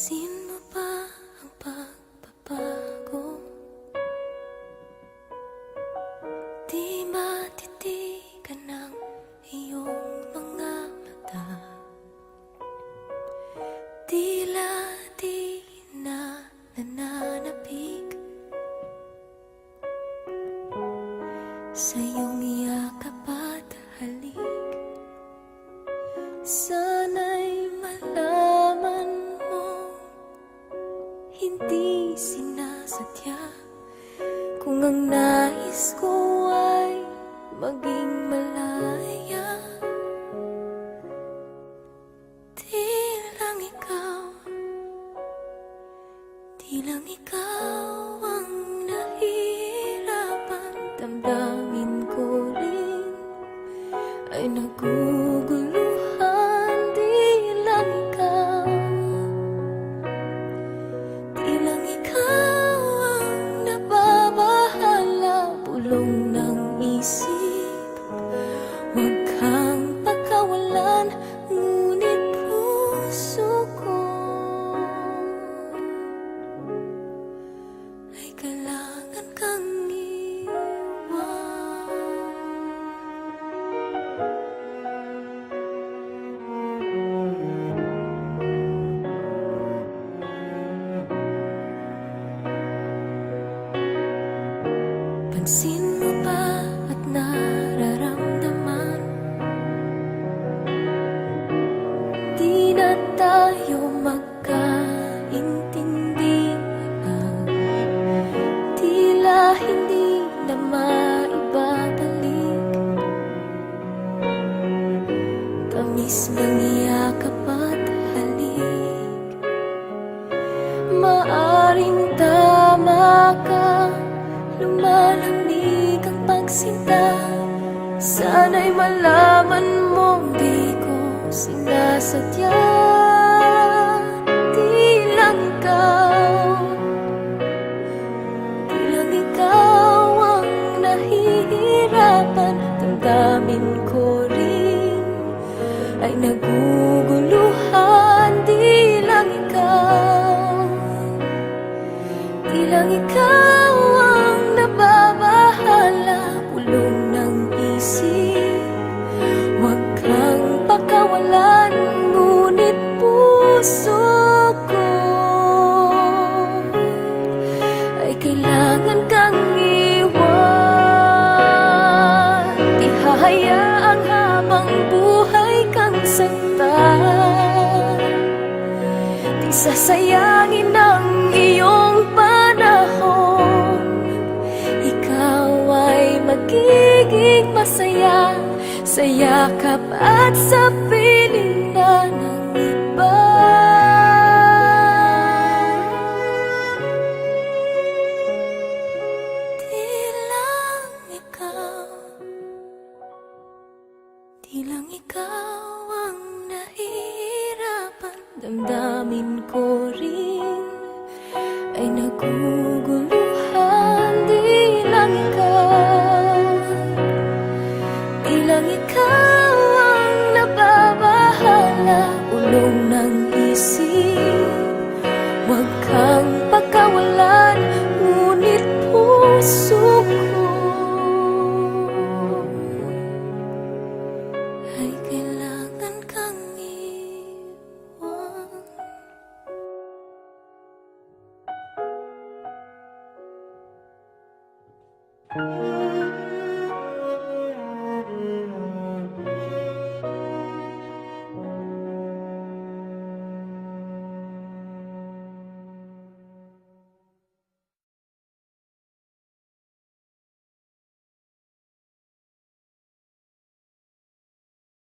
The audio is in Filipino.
Pansin mo ba ang pagbabago? Di matitigan ng iyong mga mata. Tila di na nananapig sa iyong yakap at halik. Sana'y malaman mo, hindi sinasadya. Kung ang nais ko ay maging malaya, di lang ikaw ang nahihirapan. Damdamin ko rin ay naguguluhan. Di lang ikaw ang nababahala. Bulong ng isip, huwag kang pagkawalan. Ngunit puso ko ay kailangan kang iwan. Pansin mo ba at nararamdaman? Di na tayo magkaintindihan. Tila hindi na maibabalik tamis ng yakap at halik. Maaring tama ka, lumalamig ang pagsinta. Sana'y malaman mong di ko sinasadya. Di lang ikaw ang nahihirapan. Damdamin ko rin ay naguguluhan. Di lang ikaw ang nababahala. Bulong ng isip, huwag kang pakawalan. Ngunit puso ko ay kailangan kang iwan. Di hahayaang habang buhay kang saktan. Di sasayangin ang iyong panahon. Ikaw ay magiging masaya sa yakap at sa piling na ng iba. Di lang ikaw ang nahihirapan. Damdamin ko rin ay naguguluhan. Di lang ikaw ang nababahala. Ulong ng isip,